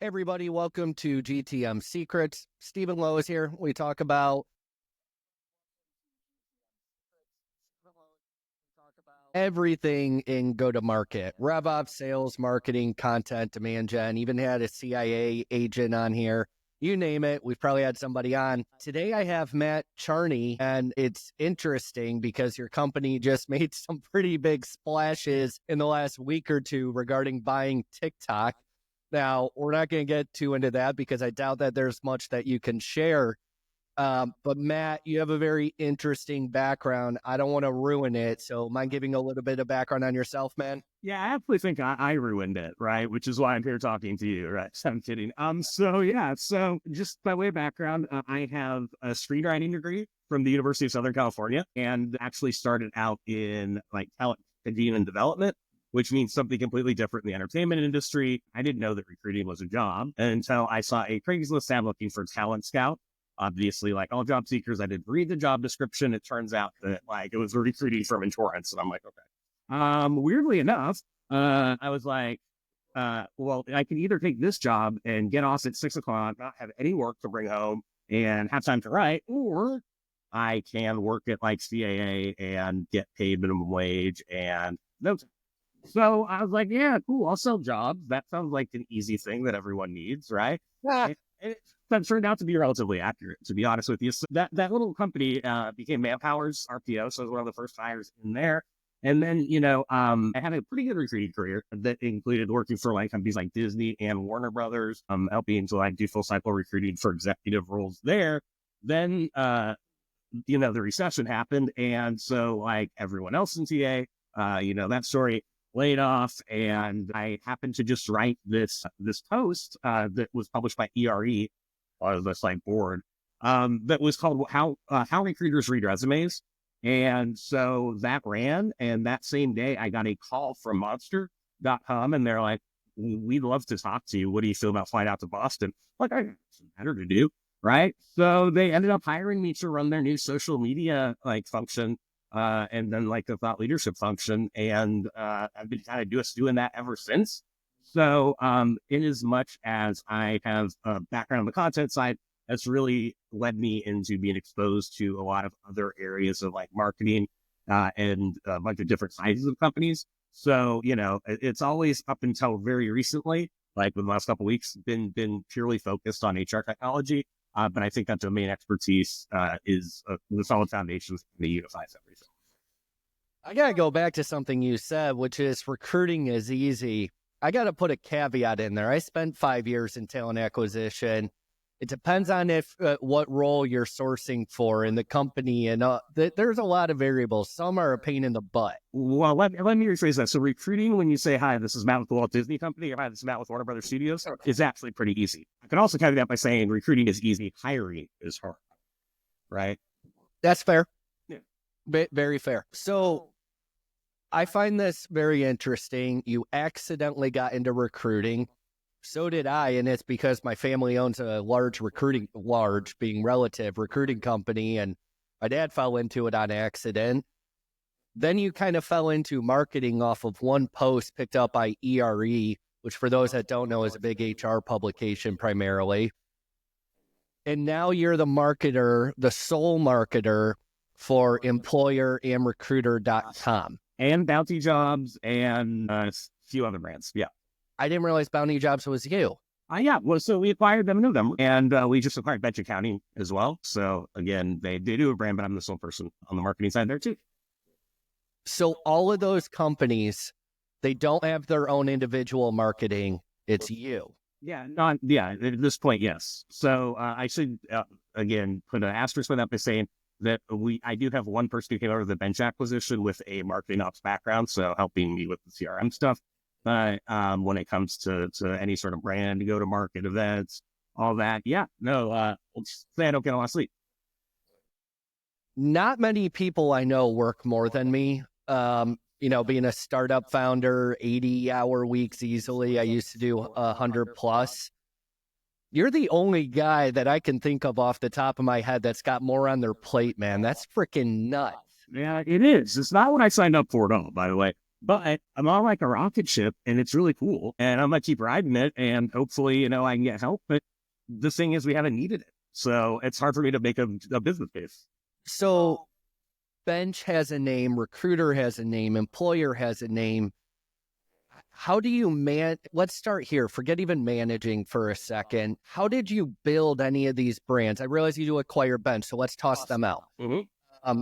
Hey everybody, welcome to GTM Secrets. Stephen Lowisz here. We talk about everything in go-to-market, RevOps, sales, marketing, content, demand gen, even had a CIA agent on here. You name it, we've probably had somebody on. Today I have Matt Charney, and it's interesting because your company just made some pretty big splashes in the last week or two regarding buying TikTok. Now, we're not going to get too into that because I doubt that there's much that you can share. But Matt, you have a very interesting background. I don't want to ruin it. So mind giving a little bit of background on yourself, man? Yeah, I actually think I ruined it, right? Which is why I'm here talking to you, right? So I'm kidding. So just by way of background, I have a screenwriting degree from the University of Southern California and actually started out in like talent and development, which means something completely different in the entertainment industry. I didn't know that recruiting was a job until I saw a Craigslist ad looking for talent scout. Obviously, like all job seekers, I didn't read the job description. It turns out that like it was a recruiting firm insurance. And I'm like, okay. Weirdly enough, I was like, well, I can either take this job and get off at 6 o'clock, not have any work to bring home and have time to write, or I can work at like CAA and get paid minimum wage and no time. So I was like, yeah, cool. I'll sell jobs. That sounds like an easy thing that everyone needs, right? And that turned out to be relatively accurate, to be honest with you. So that little company became Manpower's RPO. So I was one of the first hires in there. And then, I had a pretty good recruiting career that included working for like companies like Disney and Warner Brothers, helping to like do full cycle recruiting for executive roles there. Then, the recession happened. And so like everyone else in TA, that story laid off. And I happened to just write this post that was published by ERE, or this like board, that was called How Recruiters Read Resumes. And so that ran, and that same day I got a call from monster.com and they're like, we'd love to talk to you. What do you feel about flying out to Boston? Like, I got something better to do, right? So they ended up hiring me to run their new social media like function, and then like the thought leadership function. And I've been kind of doing that ever since. So in as much as I have a background on the content side, that's really led me into being exposed to a lot of other areas of like marketing and a bunch of different sizes of companies. So, it's always up until very recently, like in the last couple of weeks, been purely focused on HR technology. But I think that domain expertise is the solid foundation that unifies everything. I got to go back to something you said, which is recruiting is easy. I got to put a caveat in there. I spent 5 years in talent acquisition. It depends on what role you're sourcing for in the company. And there's a lot of variables. Some are a pain in the butt. Well, let me rephrase that. So recruiting, when you say, hi, this is Matt with the Walt Disney Company, or hi, this is Matt with Warner Brothers Studios, is actually pretty easy. I can also caveat that by saying recruiting is easy, hiring is hard, right? That's fair. Yeah. Very fair. So I find this very interesting. You accidentally got into recruiting. So did I, and it's because my family owns a large being relative recruiting company, and my dad fell into it on accident. Then you kind of fell into marketing off of one post picked up by ERE, which for those that don't know is a big HR publication primarily. And now you're the marketer, the sole marketer for employer and recruiter.com. And Bounty Jobs and a few other brands, yeah. I didn't realize Bounty Jobs was you. Yeah. Well, so we acquired them in November, and we just acquired Bench Accounting as well. So again, they do a brand, but I'm the sole person on the marketing side there too. So all of those companies, they don't have their own individual marketing. It's you. Yeah. At this point, yes. So I should again put an asterisk with that by saying that I do have one person who came over to the Bench acquisition with a marketing ops background, so helping me with the CRM stuff. But when it comes to any sort of brand, go to market events, all that, we'll say I don't get a lot of sleep. Not many people I know work more than me. Being a startup founder, 80-hour weeks easily. I used to do 100 plus. You're the only guy that I can think of off the top of my head that's got more on their plate, man. That's freaking nuts. Yeah, it is. It's not what I signed up for at all, by the way. but I'm on like a rocket ship and it's really cool. And I'm going to keep riding it. And hopefully, I can get help. But the thing is, we haven't needed it. So it's hard for me to make a business case. So bench has a name, recruiter has a name, employer has a name. How do you let's start here. Forget even managing for a second. How did you build any of these brands? I realize you do acquire bench, so let's toss them out. Mm-hmm.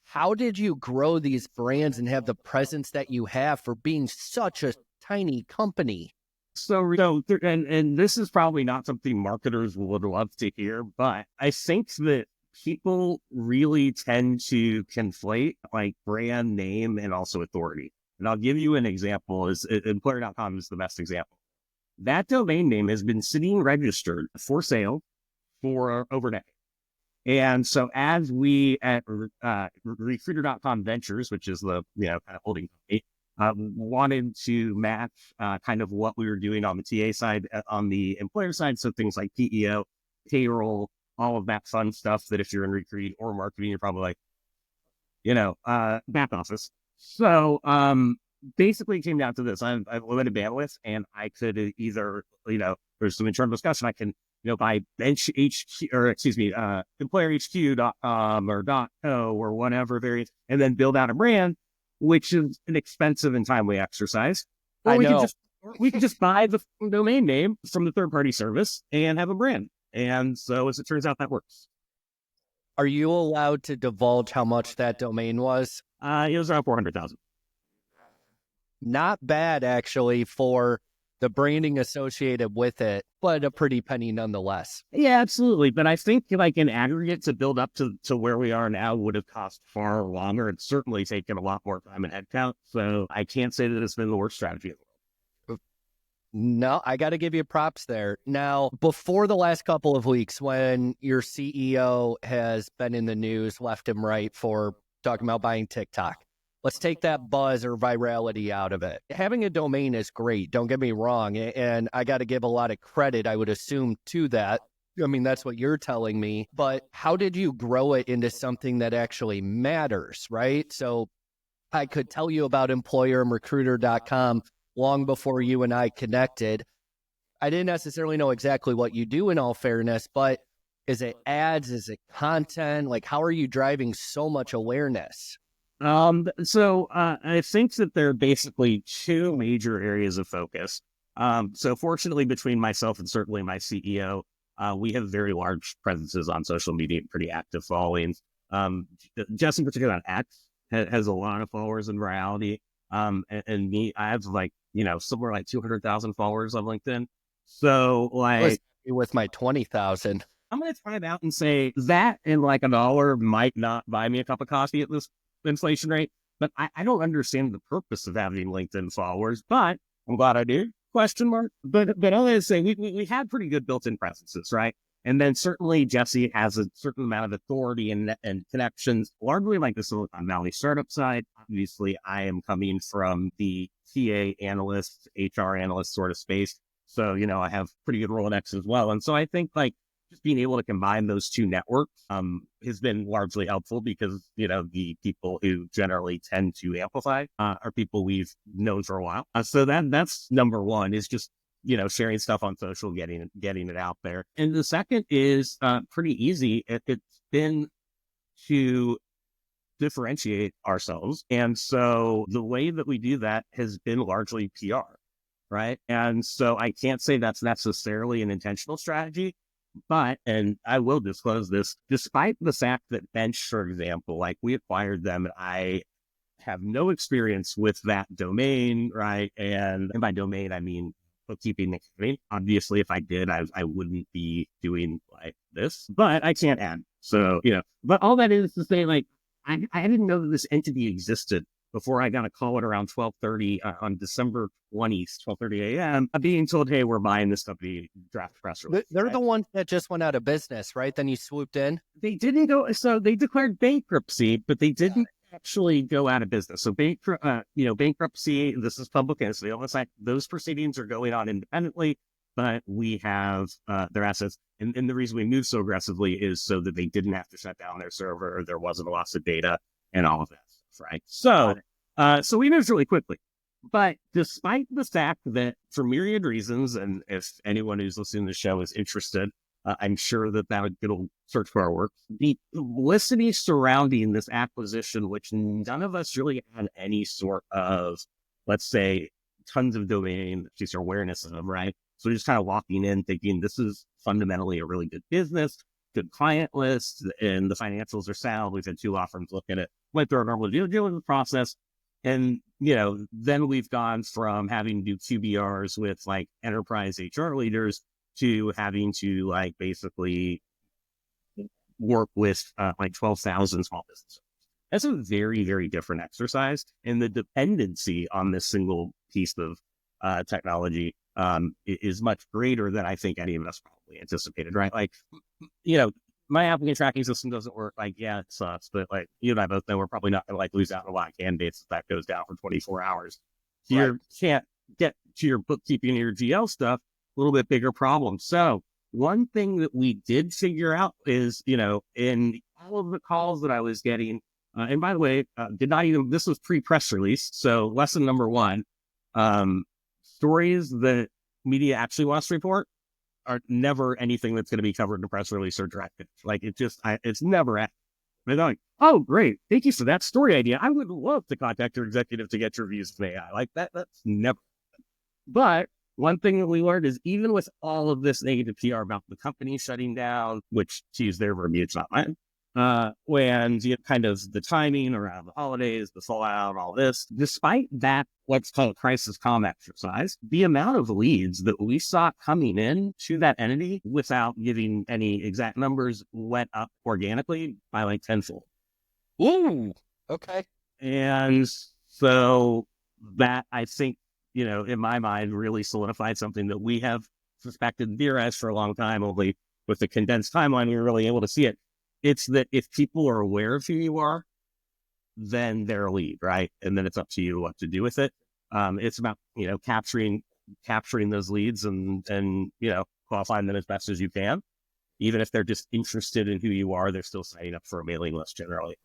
How did you grow these brands and have the presence that you have for being such a tiny company? And this is probably not something marketers would love to hear, but I think that people really tend to conflate like brand name and also authority. And I'll give you an example. Employer.com is the best example. That domain name has been sitting registered for sale for over a decade. And so as we at recruiter.com Ventures, which is the kind of holding company, wanted to match kind of what we were doing on the TA side, on the employer side. So things like PEO, payroll, all of that fun stuff that if you're in recruiting or marketing, you're probably like, back office. So basically it came down to this. I have limited bandwidth and I could either, there's some internal discussion. I can, buy bench HQ or employerhq.com or .co or whatever various, and then build out a brand, which is an expensive and timely exercise. Or we could just buy the domain name from the third party service and have a brand. And so as it turns out, that works. Are you allowed to divulge how much that domain was? It was around 400,000. Not bad, actually, for the branding associated with it, but a pretty penny nonetheless. Yeah, absolutely. But I think like in aggregate to build up to where we are now would have cost far longer. It's certainly taken a lot more time and headcount. So I can't say that it's been the worst strategy in the world. No, I got to give you props there. Now, before the last couple of weeks, when your CEO has been in the news left and right for talking about buying TikTok, let's take that buzz or virality out of it. Having a domain is great, don't get me wrong, and I got to give a lot of credit, I would assume, to that. I mean, that's what you're telling me, but how did you grow it into something that actually matters, right? So I could tell you about employer and recruiter.com long before you and I connected. I didn't necessarily know exactly what you do in all fairness, but is it ads? Is it content? Like, how are you driving so much awareness? So I think that there are basically two major areas of focus. So fortunately, between myself and certainly my CEO, we have very large presences on social media, pretty active followings. Jess in particular on X has a lot of followers in reality. And me, I have like, somewhere like 200,000 followers on LinkedIn. So like with my 20,000, I'm going to time out and say that in like $1 might not buy me a cup of coffee at this inflation rate, but I don't understand the purpose of having LinkedIn followers, but I'm glad I do. Question mark. But all I say, we had pretty good built-in presences, right? And then certainly Jesse has a certain amount of authority and connections, largely like the Silicon Valley startup side. Obviously, I am coming from the TA analyst, HR analyst sort of space. So, I have pretty good Rolodex as well. And so I think like just being able to combine those two networks has been largely helpful because, the people who generally tend to amplify are people we've known for a while. So that's number one is just, sharing stuff on social, getting it out there. And the second is pretty easy. It's been to differentiate ourselves. And so the way that we do that has been largely PR, right? And so I can't say that's necessarily an intentional strategy. But, and I will disclose this, despite the fact that Bench, for example, like we acquired them, I have no experience with that domain, right? And by domain, I mean bookkeeping and accounting. Obviously, if I did, I wouldn't be doing like this, but I can't add. So, but all that is to say, like, I didn't know that this entity existed before I got a call at around 12:30 on December 20th, 12:30 a.m. being told, hey, we're buying this company, draft press release. They're the ones that just went out of business, right? Then you swooped in. They didn't go. So they declared bankruptcy, but they didn't actually go out of business. So bankruptcy, this is public entity. Those proceedings are going on independently, but we have their assets. And the reason we moved so aggressively is so that they didn't have to shut down their server or there wasn't a loss of data and all of that stuff, right? So So we moved really quickly. But despite the fact that for myriad reasons, and if anyone who's listening to the show is interested, I'm sure that it'll search for our work. The publicity surrounding this acquisition, which none of us really had any sort of, let's say, tons of domain awareness of, right? So we're just kind of walking in thinking this is fundamentally a really good business, good client list, and the financials are sound. We've had 2 law firms look at it, went through our normal due diligence process. And, then we've gone from having to do QBRs with like enterprise HR leaders to having to like basically work with like 12,000 small businesses. That's a very, very different exercise. And the dependency on this single piece of technology is much greater than I think any of us probably anticipated, right? Like, my applicant tracking system doesn't work. Like, yeah, it sucks, but like you and I both know we're probably not going to like lose out on a lot of candidates if that goes down for 24 hours. You can't get to your bookkeeping and your GL stuff, a little bit bigger problem. So one thing that we did figure out is, in all of the calls that I was getting, and by the way, this was pre-press release. So lesson number 1, stories that media actually wants to report are never anything that's going to be covered in a press release or directed. Like it's never at. They're like, oh, great. Thank you for that story idea. I would love to contact your executive to get your views of AI. Like that's never. But one thing that we learned is even with all of this negative PR about the company shutting down, which to use their verbiage, not mine, when kind of the timing around the holidays, the fallout, all this, despite that, what's called crisis comm exercise, the amount of leads that we saw coming in to that entity without giving any exact numbers went up organically by like tenfold. Ooh, okay. And so that I think, in my mind, really solidified something that we have suspected and theorized for a long time, only with the condensed timeline, we were really able to see it. It's that if people are aware of who you are, then they're a lead, right? And then it's up to you what to do with it. It's about, capturing those leads and qualifying them as best as you can. Even if they're just interested in who you are, they're still signing up for a mailing list generally.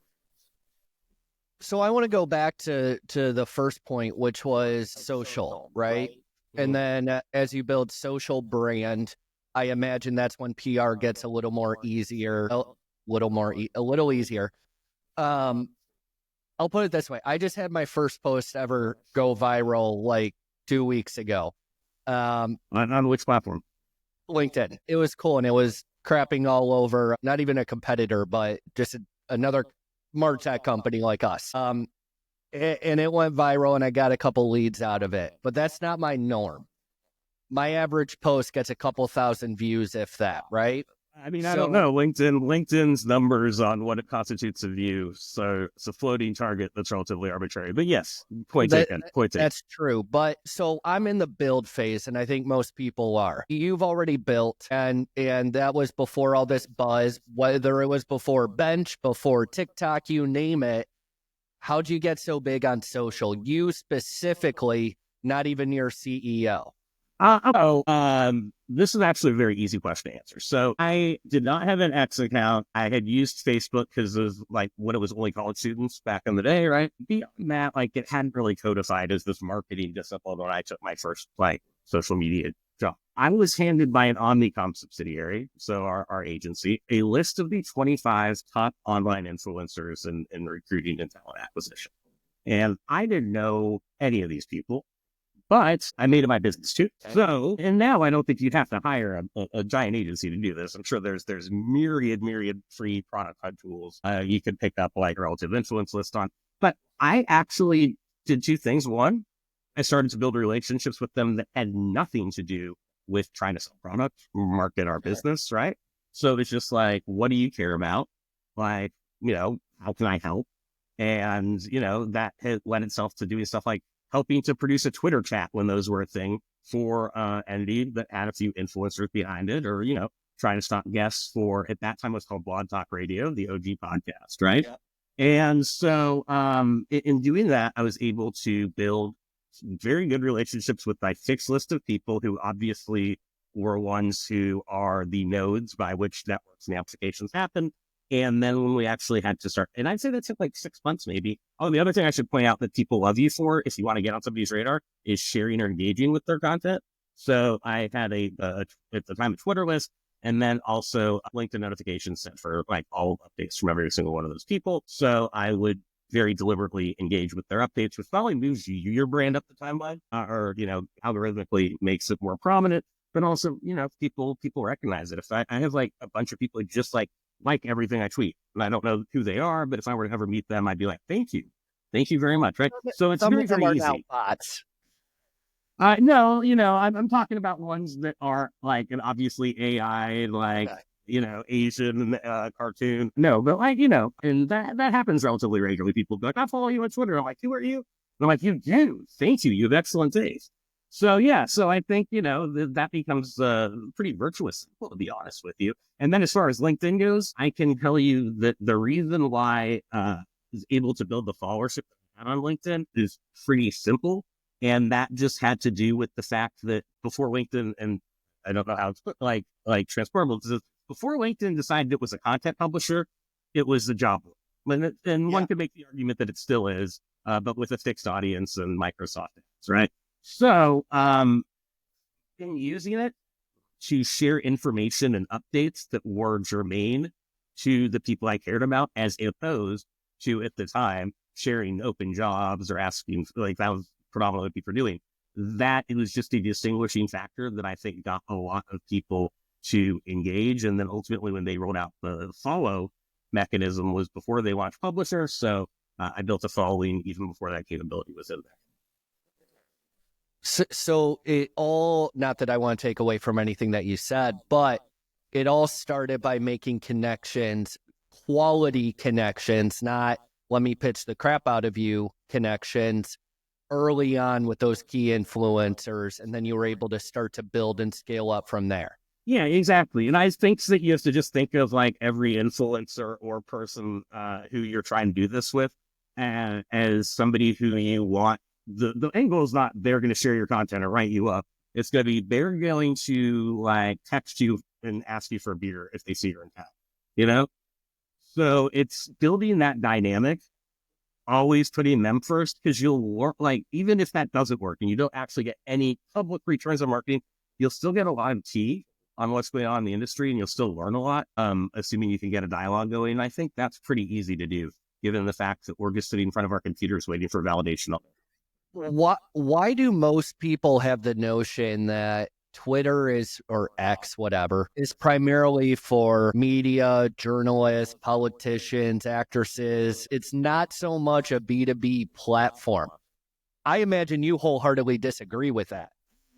So I want to go back to the first point, which was social, right? And then as you build social brand, I imagine that's when PR gets a little more easier, a little easier. I'll put it this way. I just had my first post ever go viral like 2 weeks ago. On which platform? LinkedIn. It was cool. And it was crapping all over, not even a competitor, but just another MarTech company like us. And it went viral and I got a couple leads out of it, but that's not my norm. My average post gets a couple thousand views, if that, right? I mean, I don't know. LinkedIn's numbers on what it constitutes a view. So it's a floating target that's relatively arbitrary. But yes, point taken. That's true. But so I'm in the build phase, and I think most people are. You've already built, and that was before all this buzz, whether it was before Bench, before TikTok, you name it. How'd you get so big on social? You specifically, not even your CEO. This is actually a very easy question to answer. So I did not have an X account. I had used Facebook because it was like when it was only college students back in the day, right? Beyond that, like it hadn't really codified as this marketing discipline when I took my first like social media job. I was handed by an Omnicom subsidiary, so our agency, a list of the 25 top online influencers in recruiting and talent acquisition. And I didn't know any of these people. But I made it my business too. So, and now I don't think you'd have to hire a giant agency to do this. I'm sure there's myriad free product hunt tools you could pick up like relative influence list on. But I actually did 2 things. One, I started to build relationships with them that had nothing to do with trying to sell products, market our business, right? So it's just like, what do you care about? Like, how can I help? And, that has led itself to doing stuff like helping to produce a Twitter chat when those were a thing for entity that had a few influencers behind it, or, trying to stop guests for, at that time it was called Blog Talk Radio, the OG podcast, right? Yeah. And so in doing that, I was able to build very good relationships with my fixed list of people who obviously were ones who are the nodes by which networks and applications happen. And then when we actually had to start, and I'd say that took like 6 months, maybe. Oh, the other thing I should point out that people love you for, if you want to get on somebody's radar, is sharing or engaging with their content. So I had at the time, a Twitter list, and then also LinkedIn notifications sent for like all updates from every single one of those people. So I would very deliberately engage with their updates, which not only moves your brand up the timeline, or, algorithmically makes it more prominent, but also, people recognize it. If I have like a bunch of people just like everything I tweet, and I don't know who they are, but if I were to ever meet them, I'd be like, thank you very much, right? So it's Some very, of them very are now easy. bots. No, I'm talking about ones that are like an obviously AI, like, Asian cartoon. No, but like, and that happens relatively regularly. People be like, I follow you on Twitter. I'm like, who are you? And I'm like, you do. Thank you. You have excellent taste. So, yeah. So I think, that becomes pretty virtuous, to be honest with you. And then as far as LinkedIn goes, I can tell you that the reason why I was able to build the followership on LinkedIn is pretty simple. And that just had to do with the fact that before LinkedIn, and I don't know how it's like transferable, before LinkedIn decided it was a content publisher, it was the job board. And one could make the argument that it still is, but with a fixed audience and Microsoft ads, right? So, been using it to share information and updates that were germane to the people I cared about, as opposed to, at the time, sharing open jobs or asking, like that was predominantly what people were doing. That it was just a distinguishing factor that I think got a lot of people to engage. And then ultimately, when they rolled out the follow mechanism, was before they launched Publisher. So I built a following even before that capability was in there. So it all, not that I want to take away from anything that you said, but it all started by making connections, quality connections, not let me pitch the crap out of you connections early on with those key influencers. And then you were able to start to build and scale up from there. Yeah, exactly. And I think that you have to just think of like every influencer or person who you're trying to do this with as somebody who you want. The end goal is not they're going to share your content or write you up. It's going to be they're going to like text you and ask you for a beer if they see you're in town, So it's building that dynamic, always putting them first, because you'll work, like, even if that doesn't work and you don't actually get any public returns on marketing, you'll still get a lot of tea on what's going on in the industry, and you'll still learn a lot, assuming you can get a dialogue going. And I think that's pretty easy to do, given the fact that we're just sitting in front of our computers waiting for validation. Why do most people have the notion that Twitter is, or X, whatever, is primarily for media, journalists, politicians, actresses? It's not so much a B2B platform. I imagine you wholeheartedly disagree with that.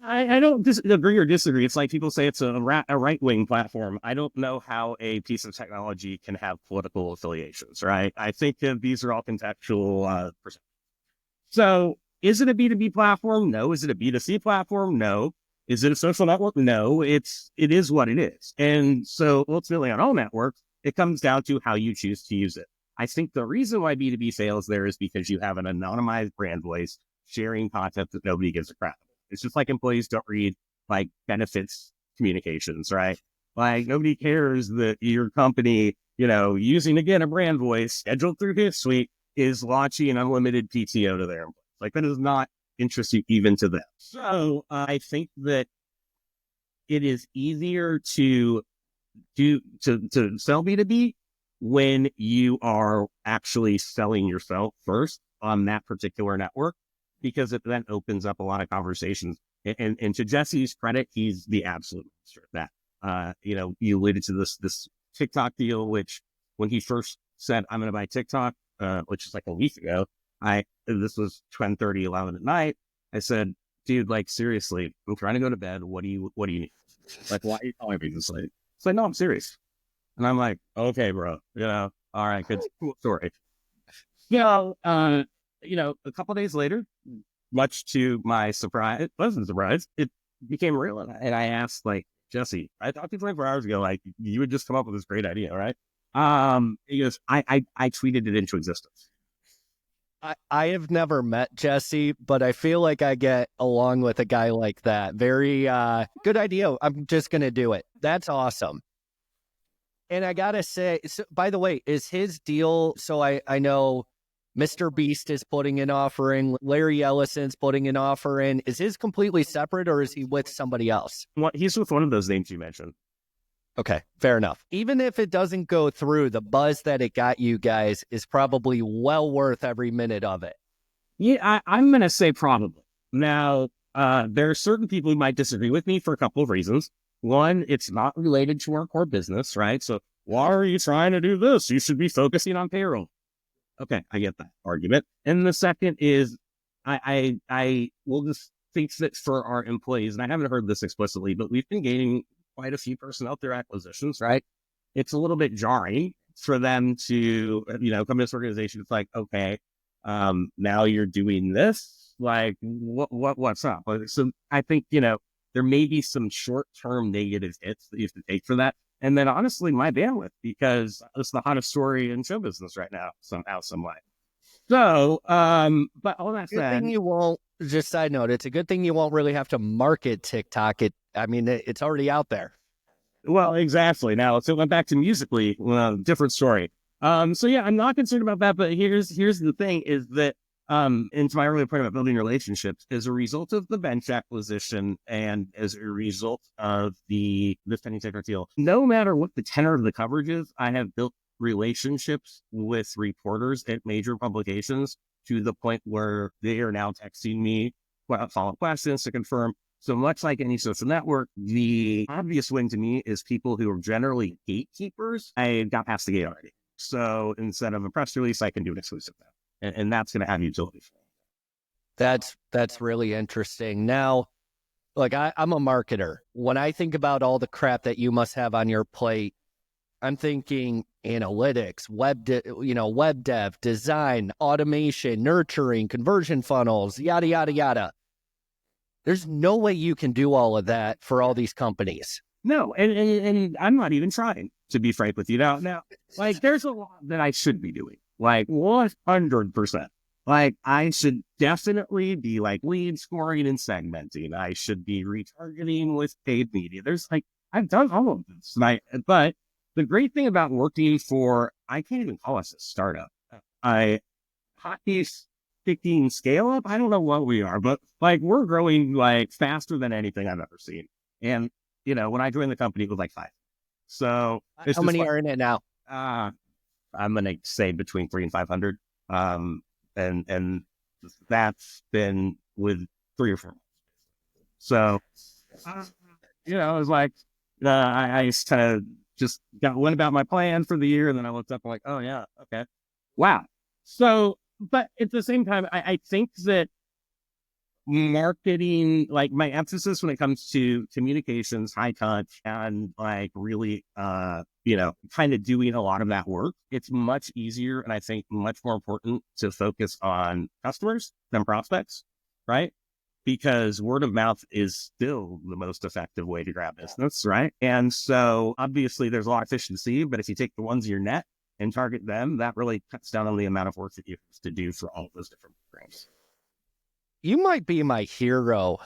I don't agree or disagree. It's like people say it's a right-wing platform. I don't know how a piece of technology can have political affiliations, right? I think that these are all contextual perceptions. So is it a B2B platform? No. Is it a B2C platform? No. Is it a social network? No. It is what it is. And so ultimately on all networks, it comes down to how you choose to use it. I think the reason why B2B fails there is because you have an anonymized brand voice sharing content that nobody gives a crap. It's just like employees don't read like benefits communications, right? Like nobody cares that your company, using again a brand voice scheduled through Hootsuite is launching an unlimited PTO to their employees. Like that is not interesting even to them. So I think that it is easier to sell B2B when you are actually selling yourself first on that particular network, because it then opens up a lot of conversations. And to Jesse's credit, he's the absolute master of that. You alluded to this TikTok deal, which when he first said, I'm going to buy TikTok, which is like a week ago, this was 10:30, 11 at night. I said, dude, like seriously, I'm trying to go to bed. What do you need? Like, why are you telling me this late? It's like, no, I'm serious. And I'm like, okay, bro, all right, good, cool story. A couple of days later, much to my pleasant surprise, it became real. And I asked, like, Jesse, I talked to you 24 hours ago, like, you would just come up with this great idea, right? He goes, I tweeted it into existence. I have never met Jesse, but I feel like I get along with a guy like that. Very good idea. I'm just going to do it. That's awesome. And I gotta say, so, by the way, is his deal? So I know Mr. Beast is putting an offer in, Larry Ellison's putting an offer in. Is his completely separate, or is he with somebody else? Well, he's with one of those names you mentioned. Okay, fair enough. Even if it doesn't go through, the buzz that it got you guys is probably well worth every minute of it. Yeah, I'm going to say probably. Now, there are certain people who might disagree with me for a couple of reasons. One, it's not related to our core business, right? So why are you trying to do this? You should be focusing on payroll. Okay, I get that argument. And the second is I will just think that for our employees, and I haven't heard this explicitly, but we've been gaining quite a few personnel through acquisitions, right? It's a little bit jarring for them to, come to this organization. It's like, okay, now you're doing this, like what's up? So I think, there may be some short-term negative hits that you have to take for that. And then honestly, my bandwidth, because it's the hottest story in show business right now, somehow, some way. So, but all that Good said, thing you won't, just side note, it's a good thing you won't really have to market TikTok. It's already out there. well, exactly. Now, so it went back to Musically, different story. So yeah, I'm not concerned about that, but here's the thing is that, and to my earlier point about building relationships, as a result of the bench acquisition and as a result of this pending tech deal, no matter what the tenor of the coverage is, I have built relationships with reporters at major publications to the point where they are now texting me follow-up questions to confirm. So much like any social network, the obvious win to me is people who are generally gatekeepers. I got past the gate already. So instead of a press release, I can do an exclusive now. And that's going to have utility. That's really interesting. Now, like I'm a marketer. When I think about all the crap that you must have on your plate, I'm thinking analytics, web dev, design, automation, nurturing, conversion funnels, yada, yada, yada. There's no way you can do all of that for all these companies. No, and I'm not even trying, to be frank with you. Now, like, there's a lot that I should be doing, like 100%. Like, I should definitely be like lead scoring and segmenting. I should be retargeting with paid media. I've done all of this, but the great thing about working for, I can't even call us a startup. Hockey sticking scale up. I don't know what we are, but like we're growing like faster than anything I've ever seen. And when I joined the company, it was like 5. So how many are in it now? I'm gonna say between 300 and 500. And that's been with 3 or 4 months. So it was like I just kind of just went about my plan for the year, and then I looked up and like, oh yeah, okay, wow. So, but at the same time, I think that marketing, like my emphasis when it comes to communications, high touch, and like really, kind of doing a lot of that work, it's much easier and I think much more important to focus on customers than prospects, right? Because word of mouth is still the most effective way to grab business, right? And so obviously there's a lot of fish to see, but if you take the ones in your net and target them, that really cuts down on the amount of work that you have to do for all of those different programs. You might be my hero.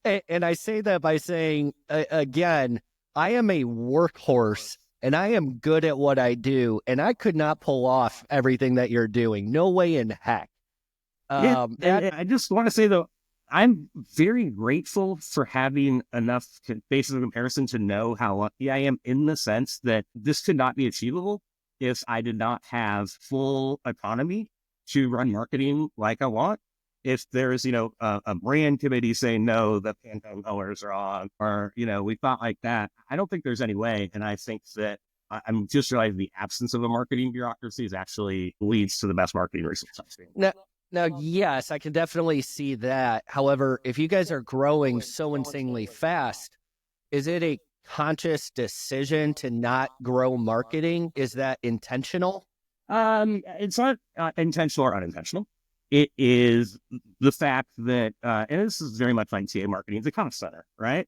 And I say that by saying, again, I am a workhorse and I am good at what I do. And I could not pull off everything that you're doing. No way in heck. I just want to say, though, I'm very grateful for having enough basis of comparison to know how lucky I am in the sense that this could not be achievable if I did not have full autonomy to run marketing like I want. If there's, a brand committee saying, no, the Pantone colors are on, or, we thought like that, I don't think there's any way. And I think that I'm just realizing the absence of a marketing bureaucracy is actually leads to the best marketing results I've seen. Now, yes, I can definitely see that. However, if you guys are growing so insanely fast, is it a conscious decision to not grow marketing? Is that intentional? It's not intentional or unintentional. It is the fact that, and this is very much like TA marketing, it's a cost center, right?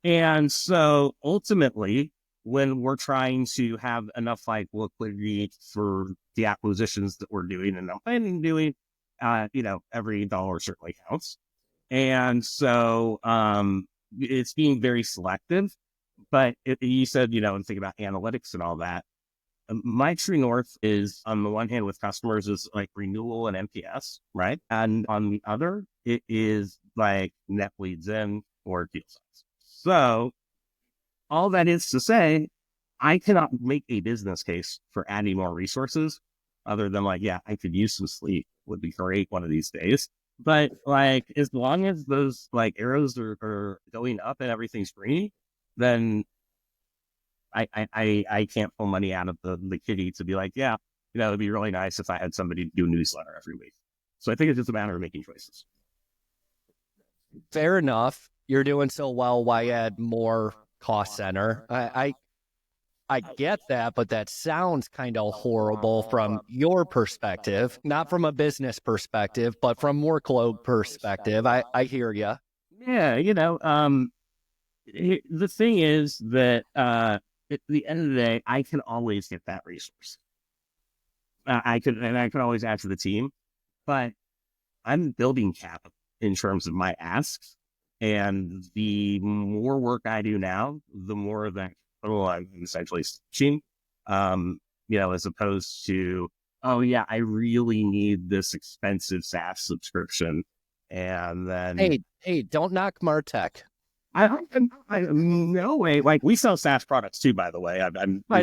And so ultimately, when we're trying to have enough like liquidity for the acquisitions that we're doing and I'm planning on doing, every dollar certainly counts. And so it's being very selective. But you said, and think about analytics and all that. My true north is, on the one hand, with customers is like renewal and NPS, right? And on the other, it is like net leads in or deal size. So all that is to say, I cannot make a business case for adding more resources other than like, yeah, I could use some sleep, would be great one of these days. But like, as long as those like arrows are going up and everything's green, then I can't pull money out of the kitty to be like, yeah, it'd be really nice if I had somebody do a newsletter every week. So I think it's just a matter of making choices. Fair enough. You're doing so well. Why add more cost center? I get that, but that sounds kind of horrible from your perspective, not from a business perspective, but from workload perspective. I hear you. Yeah, the thing is that at the end of the day, I can always get that resource. I could always add to the team, but I'm building capital in terms of my asks. And the more work I do now, the more of that capital I'm essentially stitching, as opposed to, oh yeah, I really need this expensive SaaS subscription. And then Hey, don't knock Martech. No way. Like, we sell SaaS products too, by the way. I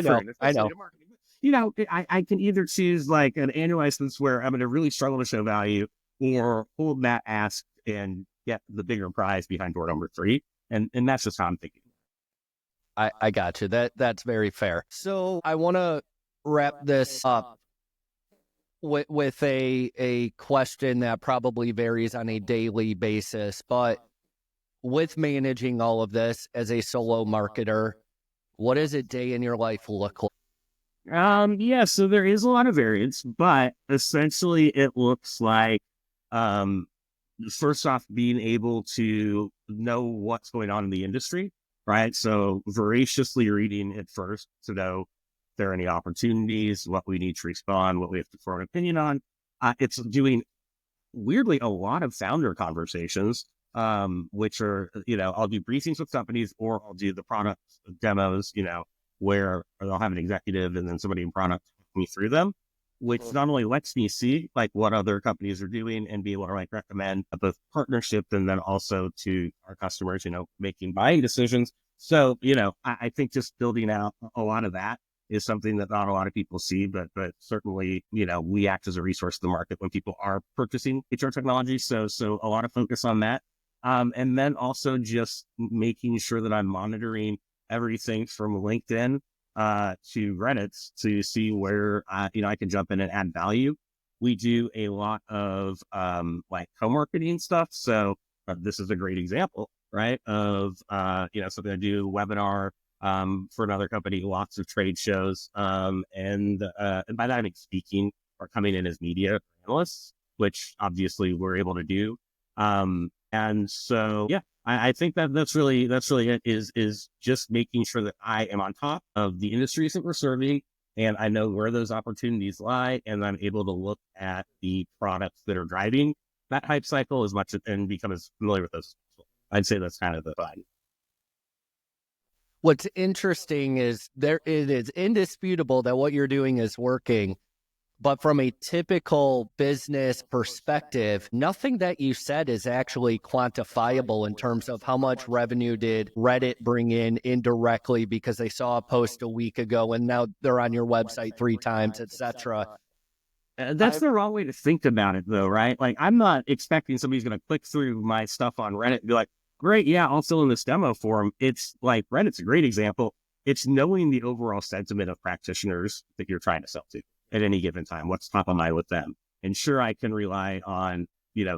know. I can either choose like an annual license where I'm going to really struggle to show value, or hold that ask and get the bigger prize behind door number 3. And that's just how I'm thinking. I got you. That's very fair. So I want to wrap this up with a question that probably varies on a daily basis, but with managing all of this as a solo marketer, what does a day in your life look like? Yeah, so there is a lot of variance, but essentially it looks like, first off, being able to know what's going on in the industry, right? So voraciously reading it first to know if there are any opportunities, what we need to respond, what we have to form an opinion on. It's doing, weirdly, a lot of founder conversations, which are, I'll do briefings with companies, or I'll do the product demos, where I'll have an executive and then somebody in product walk me through them, which not only lets me see like what other companies are doing and be able to like recommend both partnership and then also to our customers, making buying decisions. So, I think just building out a lot of that is something that not a lot of people see, but certainly, we act as a resource to the market when people are purchasing HR technology. So a lot of focus on that. And then also just making sure that I'm monitoring everything from LinkedIn to Reddit to see where I can jump in and add value. We do a lot of like co-marketing stuff. So this is a great example, right? Of something I do, webinar for another company, lots of trade shows, and by that I mean speaking or coming in as media analysts, which obviously we're able to do. And so, yeah, I think that's really it, is just making sure that I am on top of the industries that we're serving, and I know where those opportunities lie, and I'm able to look at the products that are driving that hype cycle as much and become as familiar with those as possible. I'd say that's kind of the fun. What's interesting is it is indisputable that what you're doing is working. But from a typical business perspective, nothing that you said is actually quantifiable in terms of how much revenue did Reddit bring in indirectly because they saw a post a week ago and now they're on your website 3 times, etc. That's the wrong way to think about it, though, right? Like, I'm not expecting somebody's going to click through my stuff on Reddit and be like, great, yeah, I'll fill in this demo for them. It's like, Reddit's a great example. It's knowing the overall sentiment of practitioners that you're trying to sell to at any given time, what's top of mind with them. And sure, I can rely on,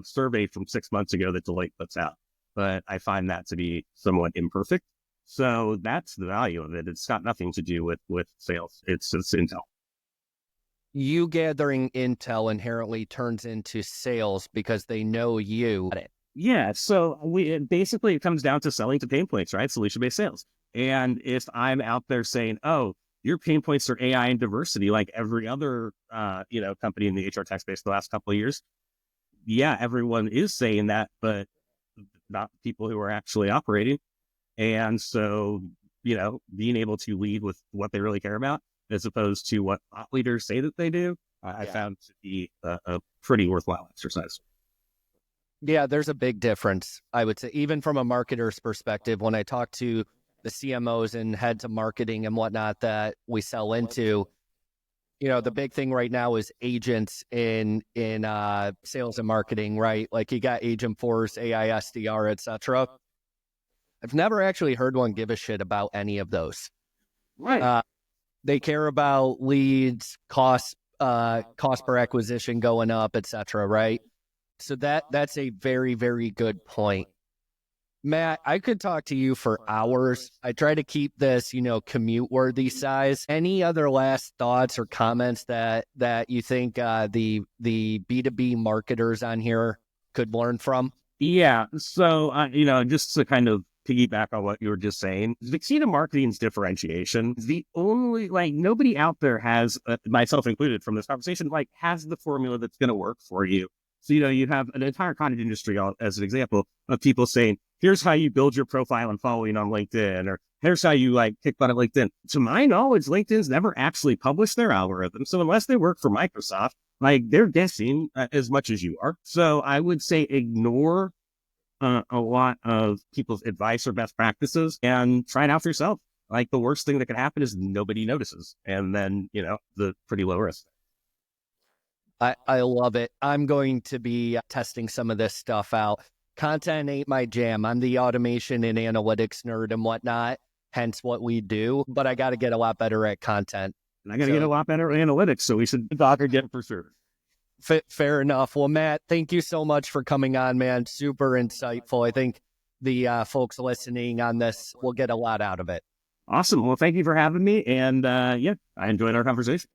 survey from 6 months ago that Deloitte puts out, but I find that to be somewhat imperfect. So that's the value of it. It's got nothing to do with sales. It's intel. You gathering intel inherently turns into sales because they know you. Yeah. So it comes down to selling to pain points, right? Solution-based sales. And if I'm out there saying, oh, your pain points are AI and diversity, like every other, company in the HR tech space the last couple of years. Yeah, everyone is saying that, but not people who are actually operating. And so, being able to lead with what they really care about, as opposed to what thought leaders say that they do, I found to be a pretty worthwhile exercise. Yeah, there's a big difference, I would say, even from a marketer's perspective. When I talk to the CMOs and heads of marketing and whatnot that we sell into, the big thing right now is agents in sales and marketing, right? Like you got Agent Force, AISDR, etc. I've never actually heard one give a shit about any of those. Right. They care about leads, cost per acquisition going up, etc. Right? So that's a very, very good point. Matt, I could talk to you for hours. I try to keep this, commute worthy size. Any other last thoughts or comments that you think the B2B marketers on here could learn from? Yeah. So, just to kind of piggyback on what you were just saying, the key to marketing is differentiation. The only, nobody out there has, myself included from this conversation, has the formula that's going to work for you. So, you have an entire content industry, as an example, of people saying, here's how you build your profile and following on LinkedIn, or here's how you kick butt at LinkedIn. To my knowledge, LinkedIn's never actually published their algorithm. So unless they work for Microsoft, they're guessing as much as you are. So I would say ignore a lot of people's advice or best practices and try it out for yourself. The worst thing that could happen is nobody notices. And then, the pretty low risk. I love it. I'm going to be testing some of this stuff out. Content ain't my jam. I'm the automation and analytics nerd and whatnot, hence what we do. But I got to get a lot better at content. And I got to get a lot better at analytics. So we should talk again for sure. Fair enough. Well, Matt, thank you so much for coming on, man. Super insightful. I think the folks listening on this will get a lot out of it. Awesome. Well, thank you for having me. And I enjoyed our conversation.